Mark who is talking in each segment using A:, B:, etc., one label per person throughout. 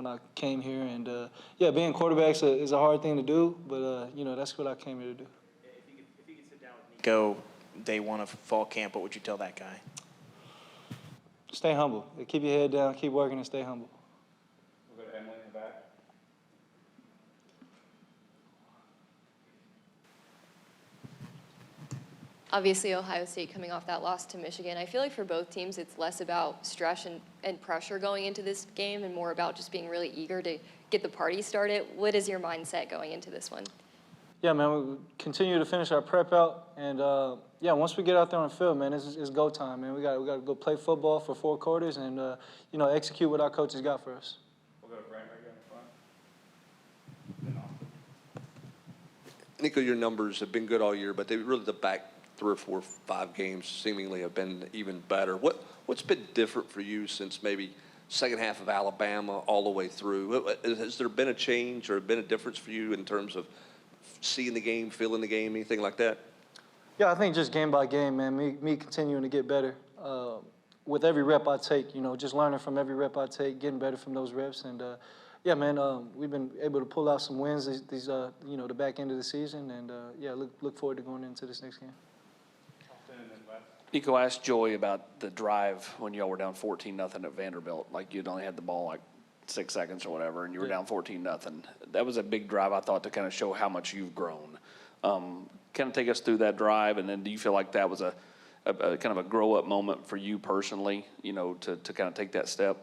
A: I came here. And, yeah, being quarterback is a hard thing to do, but, you know, that's what I came here to do.
B: If you could sit down with Nico day one of fall camp, what would you tell that guy?
A: Stay humble. Keep your head down, keep working, and stay humble.
C: We'll go to Emily in the back.
D: Obviously, Ohio State coming off that loss to Michigan. I feel like for both teams, it's less about stress and pressure going into this game and more about just being really eager to get the party started. What is your mindset going into this one?
A: Yeah, man, we continue to finish our prep out. And, yeah, once we get out there on the field, man, it's go time, man. We got to go play football for 4 quarters and, you know, execute what our coaches got for us.
C: We'll go to Brent right here in front. Then Austin.
E: Nico, your numbers have been good all year, but they really the back 3 or 4, 5 games seemingly have been even better. What's been different for you since maybe second half of Alabama all the way through? Has there been a change or been a difference for you in terms of seeing the game, feeling the game, anything like that?
A: Yeah, I think just game by game, man, me continuing to get better. With every rep I take, you know, just learning from every rep I take, getting better from those reps. And, yeah, man, we've been able to pull out some wins these you know, the back end of the season. And, yeah, look forward to going into this next game.
F: Nico, asked Joey about the drive when y'all were down 14-0 at Vanderbilt. Like you'd only had the ball like 6 seconds or whatever, and you were down 14-0. That was a big drive, I thought, to kind of show how much you've grown. Kind of take us through that drive, and then do you feel like that was a kind of a grow-up moment for you personally, you know, to kind of take that step?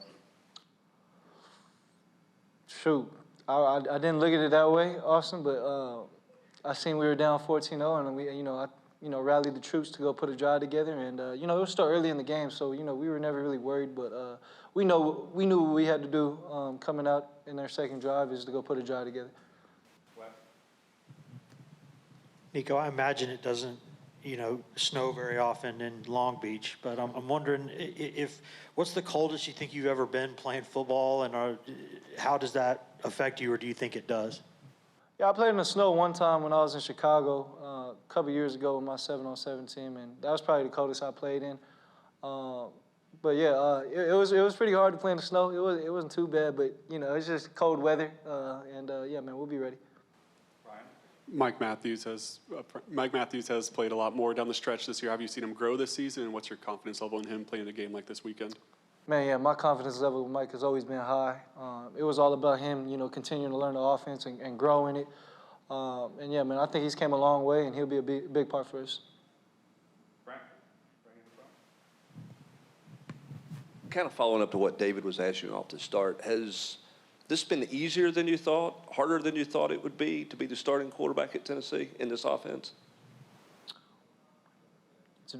A: Shoot, I didn't look at it that way, Austin, but I seen we were down 14-0, and we, you know, rallied the troops to go put a drive together. And, you know, it was still early in the game, so, you know, we were never really worried. But we knew what we had to do coming out in our second drive is to go put a drive together.
G: Nico, I imagine it doesn't, you know, snow very often in Long Beach, but I'm wondering what's the coldest you think you've ever been playing football, and how does that affect you, or do you think it does?
A: Yeah, I played in the snow one time when I was in Chicago a couple years ago with my 7-on-7 team, and that was probably the coldest I played in. But yeah, it was pretty hard to play in the snow. It wasn't too bad, but you know, it's just cold weather, and yeah, man, we'll be ready.
C: Mike Matthews has played a lot more down the stretch this year. Have you seen him grow this season, and what's your confidence level in him playing a game like this weekend?
A: Man, yeah, my confidence level with Mike has always been high. It was all about him, you know, continuing to learn the offense and growing it. And yeah, man, I think he's came a long way, and he'll be a big part for us.
C: Brent,
E: Kind of following up to what David was asking off the start, has this been easier than you thought, harder than you thought it would be to be the starting quarterback at Tennessee in this offense?
A: It's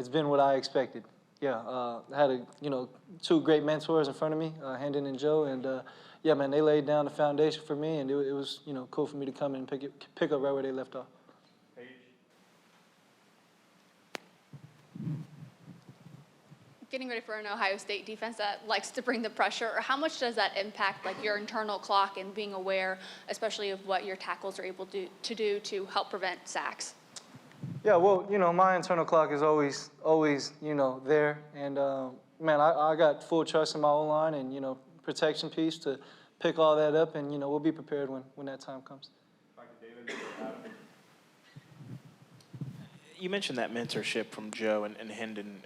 A: been what I expected. Yeah, I had you know, 2 great mentors in front of me, Hendon and Joe, and yeah, man, they laid down the foundation for me, and it was, you know, cool for me to come in and pick up right where they left off.
H: Getting ready for an Ohio State defense that likes to bring the pressure, or how much does that impact like your internal clock and being aware, especially of what your tackles are able to do to help prevent sacks?
A: Yeah, well, you know, my internal clock is always, you know, there. And, man, I got full trust in my O-line and, you know, protection piece to pick all that up. And, you know, we'll be prepared when that time comes.
B: You mentioned that mentorship from Joe and Hendon.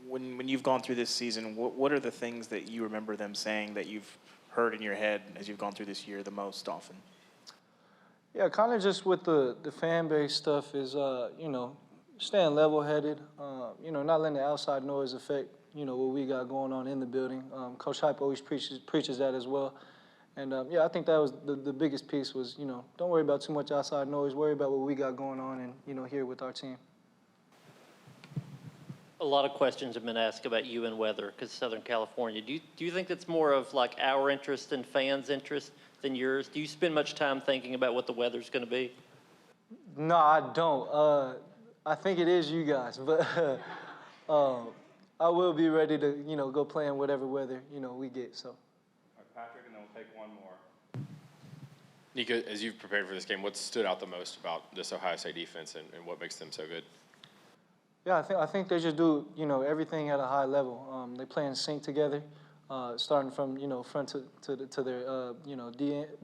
B: When you've gone through this season, what are the things that you remember them saying that you've heard in your head as you've gone through this year the most often?
A: Yeah, kind of just with the fan base stuff is, you know, staying level-headed, you know, not letting the outside noise affect, you know, what we got going on in the building. Coach Hype always preaches that as well. And, yeah, I think that was the biggest piece was, you know, don't worry about too much outside noise. Worry about what we got going on and, you know, here with our team.
I: A lot of questions have been asked about you and weather because Southern California. Do you think that's more of like our interest and fans' interest than yours? Do you spend much time thinking about what the weather's going to be?
A: No, I don't. I think it is you guys, but I will be ready to, you know, go play in whatever weather, you know, we get. So.
C: Patrick, and then we'll take one more.
J: Nico, as you've prepared for this game, what stood out the most about this Ohio State defense and what makes them so good?
A: Yeah, I think they just do, you know, everything at a high level. They play in sync together. starting from, front to their,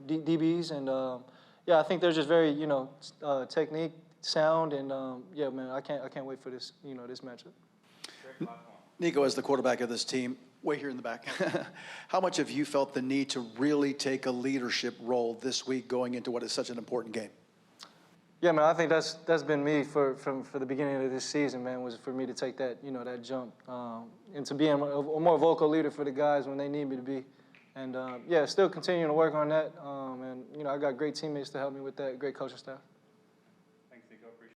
A: DBs. And, yeah, I think they're just very, technique sound. And, yeah, man, I can't wait for this, this matchup.
K: Nico, as the quarterback of this team, way here in the back, how much have you felt the need to really take a leadership role this week going into what is such an important game?
A: Yeah, man, I think that's been me for the beginning of this season, man, was for me to take that, that jump into being a more vocal leader for the guys when they need me to be. And, yeah, still continuing to work on that. And, I got great teammates to help me with that, great coaching staff.